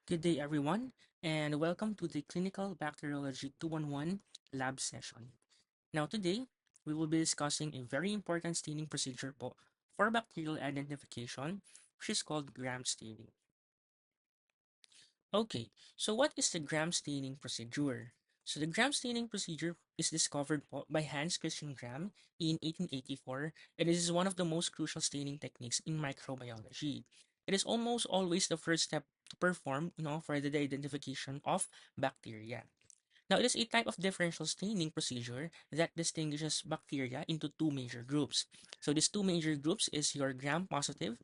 Good day, everyone, and welcome to the Clinical Bacteriology 211 lab session. Now, today, we will be discussing a very important staining procedure for bacterial identification, which is called gram staining. Okay, so what is the gram staining procedure? So the gram staining procedure is discovered by Hans Christian Gram in 1884, and this is one of the most crucial staining techniques in microbiology. It is almost always the first step to perform, for the identification of bacteria. Now, it is a type of differential staining procedure that distinguishes bacteria into two major groups. So, these two major groups is your gram-positive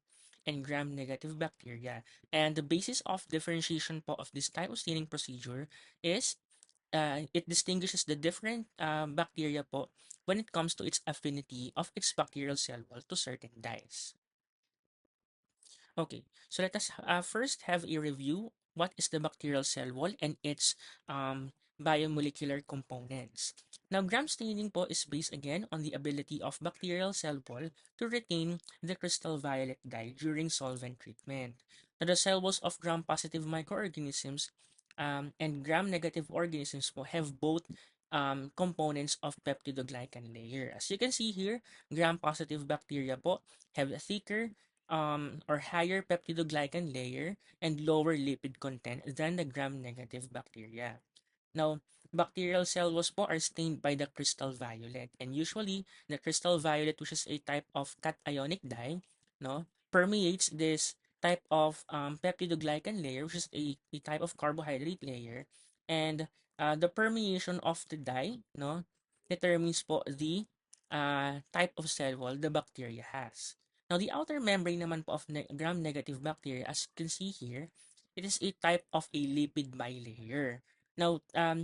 and gram-negative bacteria. And the basis of differentiation of this type of staining procedure is it distinguishes the different bacteria when it comes to its affinity of its bacterial cell wall to certain dyes. Okay, so let us first have a review. What is the bacterial cell wall and its biomolecular components? Now, gram staining is based again on the ability of bacterial cell wall to retain the crystal violet dye during solvent treatment. Now, the cell walls of gram-positive microorganisms and gram-negative organisms have both components of peptidoglycan layer. As you can see here, gram-positive bacteria have a thicker or higher peptidoglycan layer and lower lipid content than the gram-negative bacteria. Now, bacterial cell walls are stained by the crystal violet, and usually the crystal violet, which is a type of cationic dye, permeates this type of peptidoglycan layer, which is a type of carbohydrate layer, and the permeation of the dye, determines the type of cell wall the bacteria has. Now, the outer membrane naman of gram-negative bacteria, as you can see here, it is a type of a lipid bilayer. Now,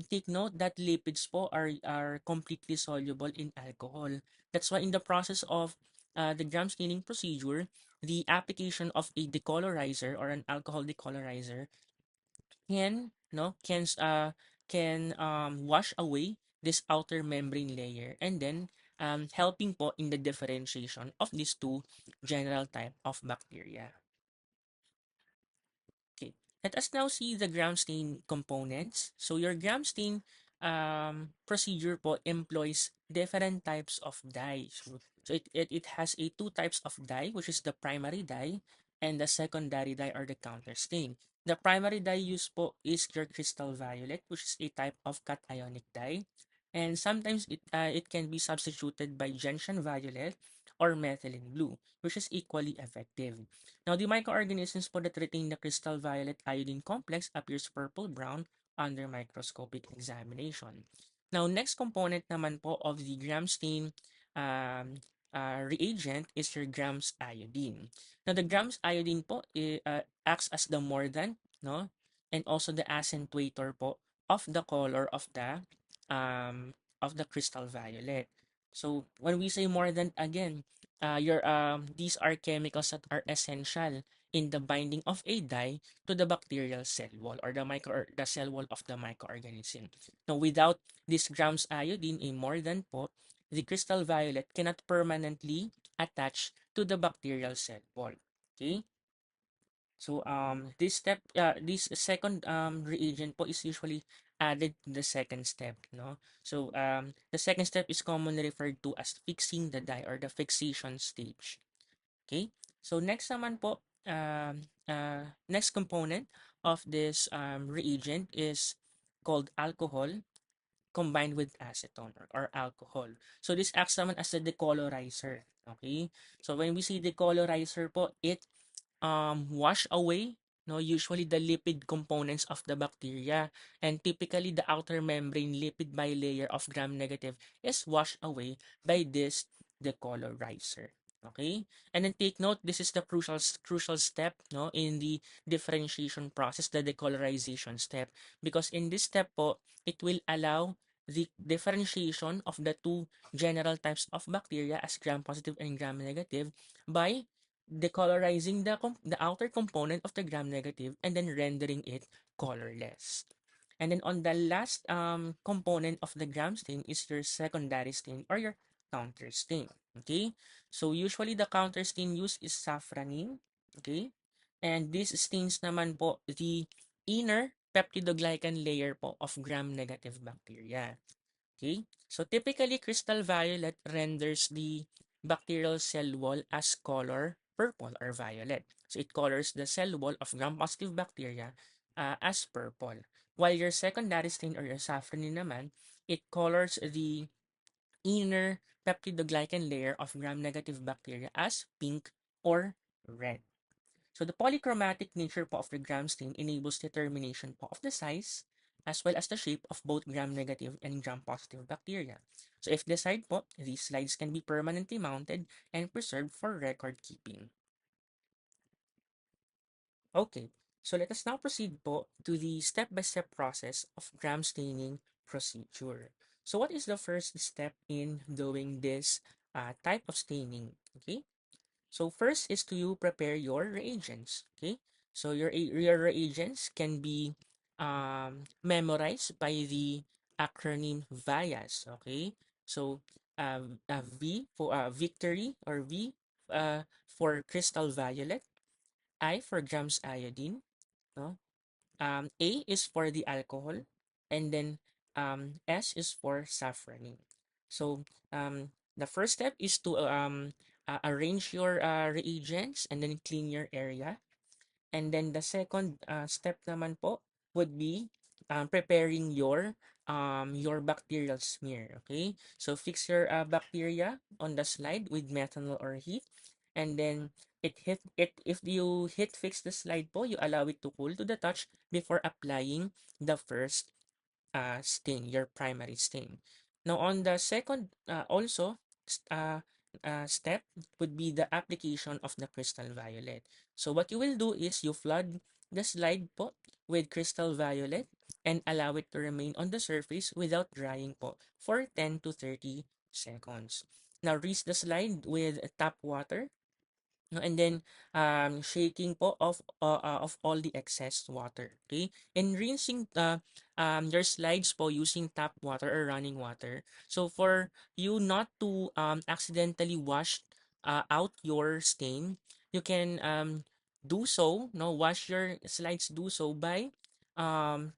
take note that lipids are completely soluble in alcohol. That's why in the process of the gram staining procedure, the application of a decolorizer or an alcohol decolorizer can no can s- uh can wash away this outer membrane layer and then helping in the differentiation of these two general type of bacteria. Okay, let us now see the gram stain components. So your gram stain procedure employs different types of dye. So it has a two types of dye, which is the primary dye and the secondary dye or the counter stain. The primary dye used is your crystal violet, which is a type of cationic dye. And sometimes it can be substituted by gentian violet or methylene blue, which is equally effective. Now, the microorganisms that retain the crystal violet iodine complex appears purple-brown under microscopic examination. Now, next component naman of the gram stain um, reagent is your grams iodine. Now, the grams iodine acts as the mordant, no, and also the accentuator of the color um, of the crystal violet. So, when we say mordant again, your these are chemicals that are essential in the binding of a dye to the bacterial cell wall or the cell wall of the microorganism. Now, without this grams iodine, a mordant the crystal violet cannot permanently attach to the bacterial cell wall. Okay? So this second reagent is usually added to the second step, no? So the second step is commonly referred to as fixing the dye or the fixation stage. Okay? So next naman next component of this reagent is called alcohol combined with acetone or alcohol. So this acts naman as a decolorizer. Okay? So when we see decolorizer it wash away usually the lipid components of the bacteria, and typically the outer membrane lipid bilayer of gram negative is washed away by this decolorizer. Okay, and then take note, this is the crucial step in the differentiation process, the decolorization step, because in this step it will allow the differentiation of the two general types of bacteria as gram positive and gram negative by decolorizing the outer component of the gram negative and then rendering it colorless. And then on the last component of the gram stain is your secondary stain or your counter stain. Okay, so usually the counter stain used is safranin. Okay, and this stains naman the inner peptidoglycan layer po of gram-negative bacteria. Okay? So typically, crystal violet renders the bacterial cell wall as color purple or violet. So it colors the cell wall of gram-positive bacteria as purple. While your secondary stain or your safranin naman, it colors the inner peptidoglycan layer of gram-negative bacteria as pink or red. So the polychromatic nature po of the gram stain enables determination po of the size as well as the shape of both gram-negative and gram-positive bacteria. So if desired po, these slides can be permanently mounted and preserved for record keeping. Okay, so let us now proceed po to the step-by-step process of gram staining procedure. So what is the first step in doing this type of staining? Okay, so first is to you prepare your reagents. Okay, so your reagents can be memorized by the acronym VIAS. Okay, so V for victory or V for crystal violet, I for grams iodine, no? A is for the alcohol, and then S is for safranin. So the first step is to arrange your reagents and then clean your area. And then the second step naman po would be preparing your bacterial smear. Okay, so fix your bacteria on the slide with methanol or heat, and then if you hit fix the slide po, you allow it to cool to the touch before applying the first stain, your primary stain. Now, on the second, also, step would be the application of the crystal violet. So, what you will do is you flood the slide po with crystal violet and allow it to remain on the surface without drying po for 10 to 30 seconds. Now, rinse the slide with tap water, no, and then shaking po of all the excess water. Okay, and rinsing your slides po using tap water or running water. So for you not to accidentally wash out your stain, you can do so, no, wash your slides, do so by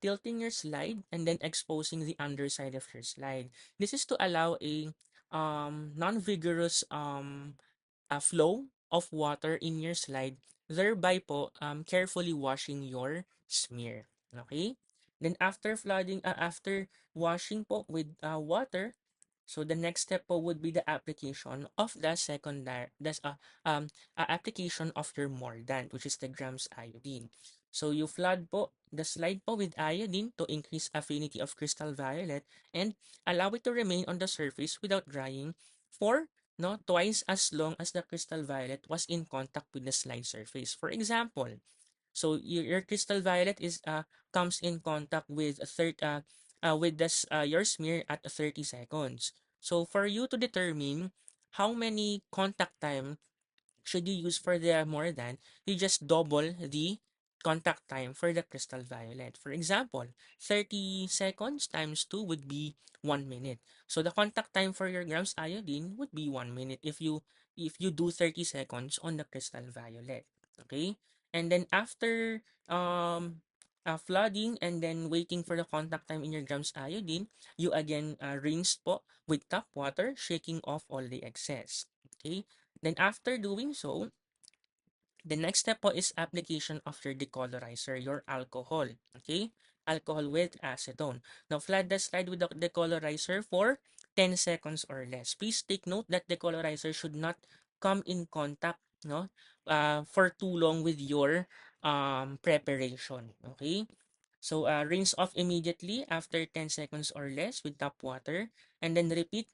tilting your slide and then exposing the underside of your slide. This is to allow a non-vigorous flow of water in your slide, thereby po carefully washing your smear. Okay? Then after washing po with water, so the next step po would be the application of the secondary, application of your mordant, which is the grams iodine. So you flood po the slide po with iodine to increase affinity of crystal violet and allow it to remain on the surface without drying for no twice as long as the crystal violet was in contact with the slide surface. For example, so your crystal violet is comes in contact with your smear at 30 seconds. So for you to determine how many contact time should you use for the mordant, you just double the contact time for the crystal violet. For example, 30 seconds times 2 would be 1 minute. So the contact time for your grams iodine would be 1 minute if you do 30 seconds on the crystal violet. Okay? And then after flooding and then waiting for the contact time in your grams iodine, you again rinse po with tap water, shaking off all the excess. Okay? Then after doing so, the next step po is application of your decolorizer, your alcohol. Okay? Alcohol with acetone. Now, flood the slide with the decolorizer for 10 seconds or less. Please take note that decolorizer should not come in contact, no, for too long with your preparation. Okay? So, rinse off immediately after 10 seconds or less with tap water, and then repeat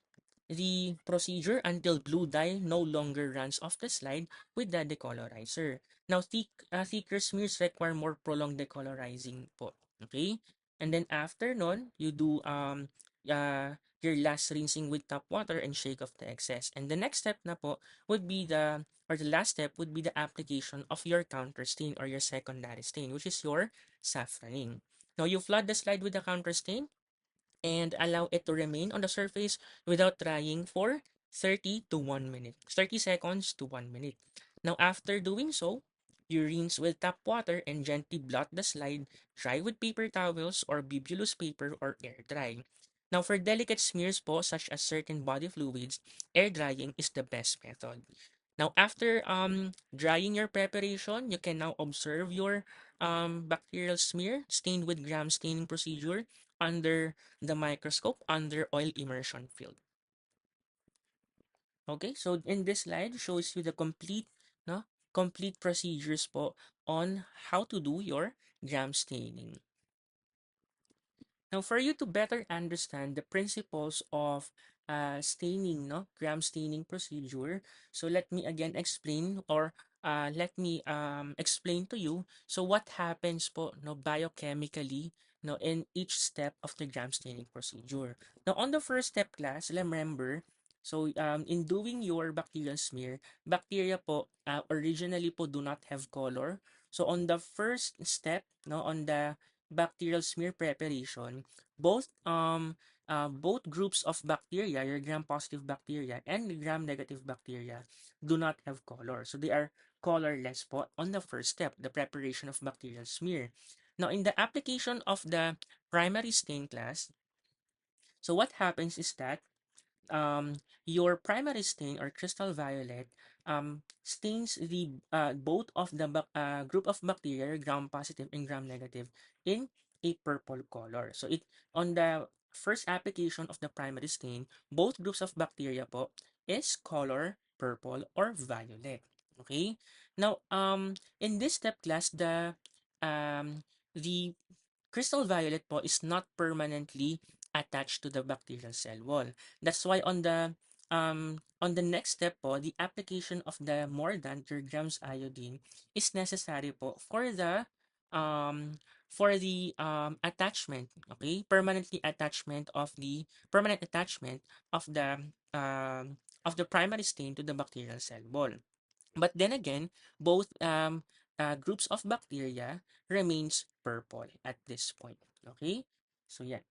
the procedure until blue dye no longer runs off the slide with the decolorizer. Now, thicker smears require more prolonged decolorizing po. Okay? And then after nun, you do your last rinsing with tap water and shake off the excess. And the next step na po would be the last step would be the application of your counter stain or your secondary stain, which is your safranin. Now, you flood the slide with the counter stain and allow it to remain on the surface without drying for 30 to 1 minute. 30 seconds to 1 minute. Now, after doing so, You rinse with tap water and gently blot the slide, dry with paper towels or bibulous paper or air dry. Now, for delicate smears po, such as certain body fluids, air drying is the best method. Now, after drying your preparation, you can now observe your bacterial smear stained with gram staining procedure under the microscope under oil immersion field. Okay, so in this slide shows you the complete, no, complete procedures po on how to do your gram staining. Now, for you to better understand the principles of staining, no, gram staining procedure, so let me again explain or let me explain to you. So, what happens po, no, biochemically, no, in each step of the gram staining procedure. Now, on the first step, class, remember, so in doing your bacterial smear, bacteria po originally po do not have color. So, on the first step, no, on the bacterial smear preparation, both groups of bacteria, your gram-positive bacteria and the gram-negative bacteria, do not have color. So they are colorless po on the first step, the preparation of bacterial smear. Now, in the application of the primary stain class, so what happens is that your primary stain or crystal violet stains the both of the group of bacteria, gram positive and gram negative, in a purple color. So it on the first application of the primary stain, both groups of bacteria po is color purple or violet. Okay. Now in this step class, the crystal violet po is not permanently attached to the bacterial cell wall. That's why on the next step po, the application of the mordant or grams iodine is necessary po for the attachment, okay? Permanent attachment of the primary stain to the bacterial cell wall. But then again, both groups of bacteria remains purple at this point. Okay? So yeah.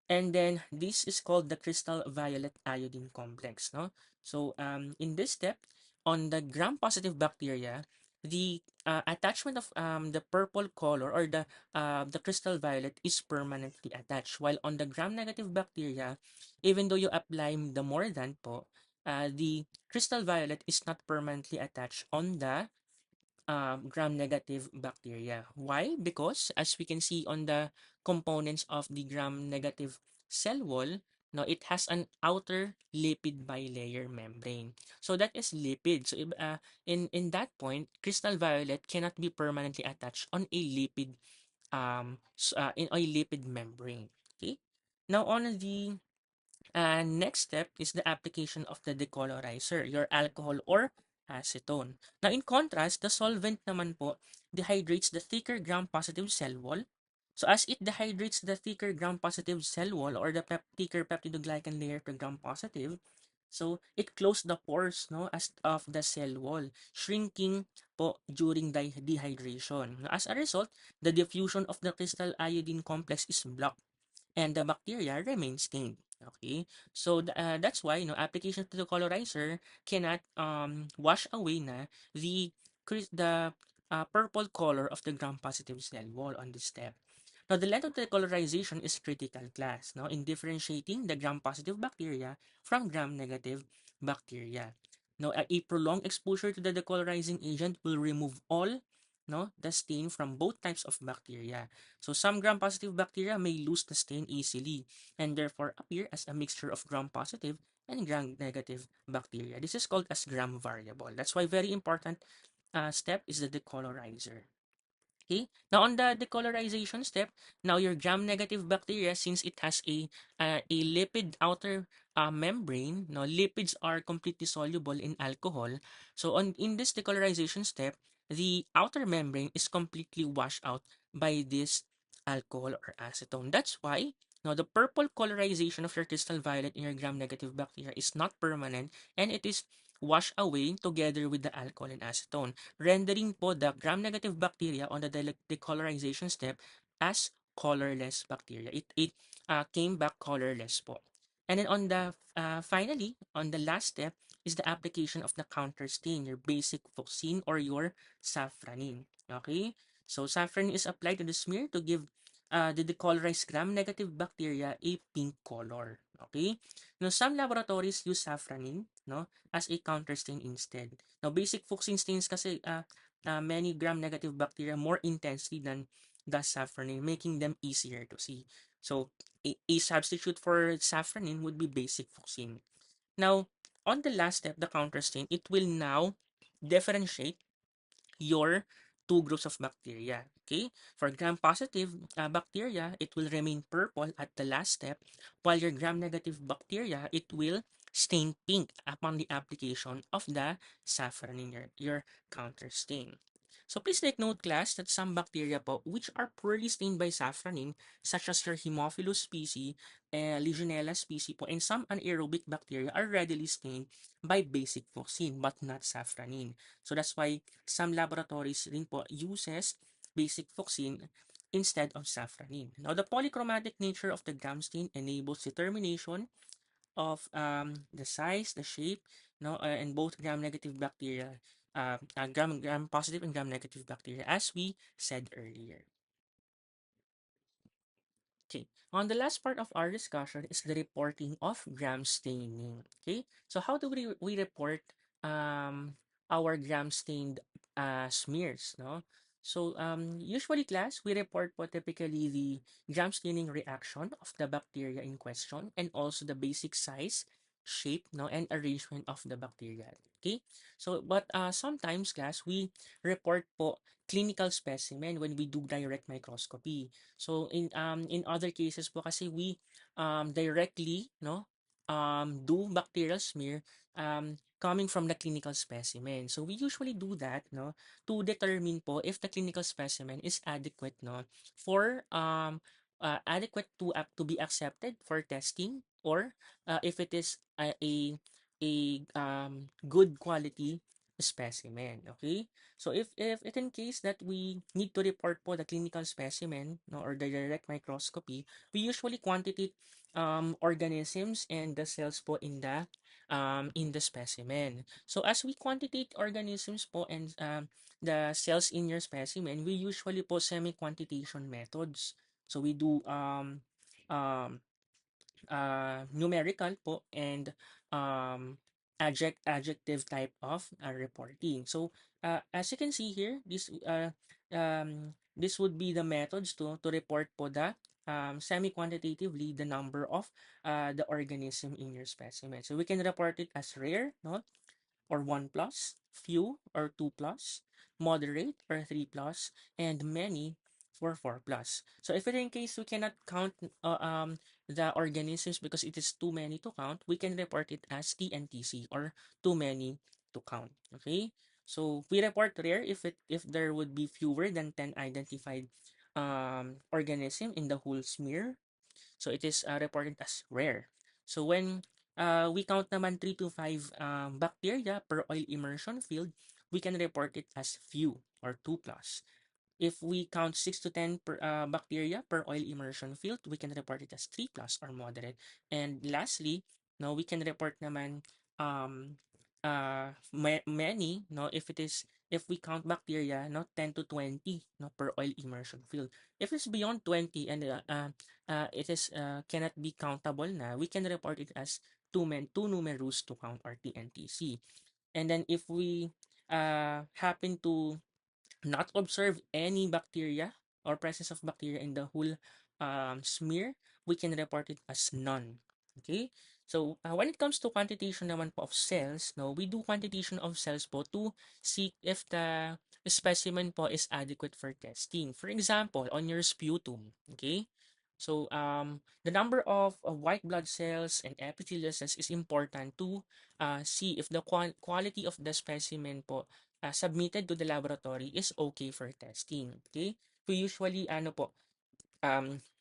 And then this is called the crystal violet iodine complex. No? So in this step, on the gram-positive bacteria, the attachment of the purple color or the crystal violet is permanently attached. While on the gram-negative bacteria, even though you apply the mordant po, the crystal violet is not permanently attached on the gram-negative bacteria. Why? Because as we can see on the components of the gram-negative cell wall, no, it has an outer lipid bilayer membrane. So that is lipid. So in that point, crystal violet cannot be permanently attached on a lipid in a lipid membrane. Okay. Now on the next step is the application of the decolorizer, your alcohol or acetone. Now, in contrast, the solvent naman po dehydrates the thicker gram-positive cell wall. So, as it dehydrates the thicker gram-positive cell wall or the thicker peptidoglycan layer to gram-positive, so it closed the pores, no, as of the cell wall, shrinking po during dehydration. As a result, the diffusion of the crystal iodine complex is blocked and the bacteria remain stained. Okay, so that's why application to the colorizer cannot wash away na the purple color of the gram-positive cell wall on this step. Now, the length of the colorization is critical class, no, in differentiating the gram-positive bacteria from gram-negative bacteria. Now, a prolonged exposure to the decolorizing agent will remove all, no, the stain from both types of bacteria. So, some gram-positive bacteria may lose the stain easily and therefore appear as a mixture of gram-positive and gram-negative bacteria. This is called as gram variable. That's why very important step is the decolorizer. Okay. Now on the decolorization step, now your gram-negative bacteria, since it has a lipid outer membrane, no, lipids are completely soluble in alcohol. So in this decolorization step, the outer membrane is completely washed out by this alcohol or acetone. That's why now the purple colorization of your crystal violet in your gram-negative bacteria is not permanent and it is washed away together with the alcohol and acetone, rendering po the gram-negative bacteria on the decolorization step as colorless bacteria. It came back colorless po. And then on the finally on the last step, is the application of the counter stain, your basic fuchsin or your safranin. Okay? So safranin is applied to the smear to give the decolorized gram-negative bacteria a pink color. Okay? Now, some laboratories use safranin, no, as a counter stain instead. Now, basic fuchsin stains kasi many gram-negative bacteria more intensely than the safranin, making them easier to see. So, a substitute for safranin would be basic fuchsin. Now, on the last step, the counter stain, it will now differentiate your two groups of bacteria. Okay, for gram-positive bacteria, it will remain purple at the last step, while your gram-negative bacteria, it will stain pink upon the application of the saffron in your counter stain. So please take note, class, that some bacteria po which are poorly stained by safranin, such as your Haemophilus species, Legionella species po, and some anaerobic bacteria are readily stained by basic fuchsin but not safranin. So that's why some laboratories rin po uses basic fuchsin instead of safranin. Now, the polychromatic nature of the gram stain enables determination of the size, the shape, no, and both gram-negative bacteria, gram-positive and gram-negative bacteria, as we said earlier. Okay, on the last part of our discussion is the reporting of gram staining. Okay, so how do we report um, our gram stained smears? No, so usually, class, we report po typically the gram staining reaction of the bacteria in question and also the basic size, shape, no, and arrangement of the bacteria. Okay, so but sometimes, class, we report po clinical specimen when we do direct microscopy. So in other cases po kasi we directly do bacterial smear coming from the clinical specimen. So we usually do that to determine po if the clinical specimen is adequate for adequate to be accepted for testing, or if it is a good quality specimen. Okay? So if it in case that we need to report po the clinical specimen, or the direct microscopy, we usually quantitate organisms and the cells po in the specimen. So as we quantitate organisms po and the cells in your specimen, we usually po semi-quantitation methods. So we do um numerical po and um, adjective type of reporting. So as you can see here, this would be the methods to report po the semi-quantitatively the number of the organism in your specimen. So we can report it as rare, no? Or 1 plus, few or 2 plus, moderate or 3 plus, and many for 4 plus. So if in case we cannot count the organisms because it is too many to count, we can report it as TNTC, or too many to count. Okay? So we report rare if there would be fewer than 10 identified organism in the whole smear. So it is reported as rare. So when we count naman 3 to 5 bacteria per oil immersion field, we can report it as few, or 2 plus. If we count 6 to 10 bacteria per oil immersion field, we can report it as 3 plus, or moderate. And lastly, no, we can report naman um, many, no, if we count bacteria, 10 to 20, no, per oil immersion field. If it's beyond 20 and it is cannot be countable na, we can report it as too numerous to count, or TNTC. And then if we happen to not observe any bacteria or presence of bacteria in the whole smear, we can report it as none. Okay? So, when it comes to quantitation naman po of cells, no, we do quantitation of cells po to see if the specimen po is adequate for testing. For example, on your sputum, okay? So, the number of white blood cells and epithelial cells is important to see if the quality of the specimen po submitted to the laboratory is okay for testing. Okay? We usually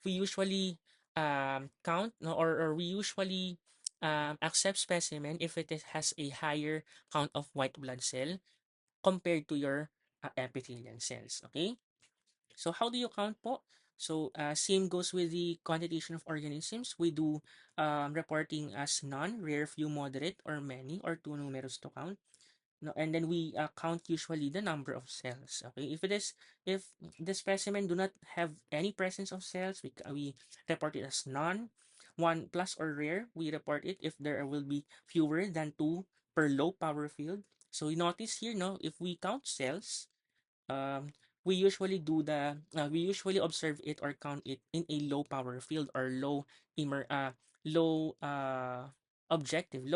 we usually count, no, or we usually accept specimen if has a higher count of white blood cell compared to your epithelial cells. Okay? So how do you count po? So same goes with the quantitation of organisms. We do reporting as none, rare, few, moderate, or many, or two numerous to count. No, and then we count usually the number of cells. Okay, if the specimen do not have any presence of cells, we report it as none. One plus or rare, we report it if there will be fewer than two per low power field. So you notice here, no, if we count cells, um, we usually observe it or count it in a low power field or low low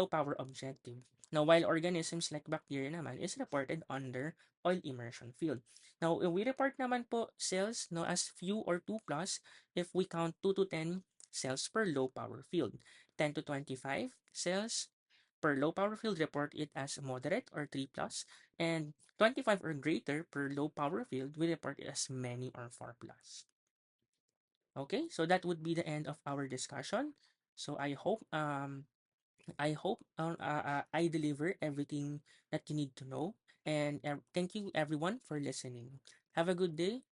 power objective. Now, while organisms like bacteria naman is reported under oil immersion field. Now, we report naman po cells no as few or 2 plus if we count 2 to 10 cells per low power field. 10 to 25 cells per low power field report it as moderate or 3 plus, and 25 or greater per low power field we report it as many or 4 plus. Okay, so that would be the end of our discussion. So I hope I deliver everything that you need to know, and thank you everyone for listening. Have a good day.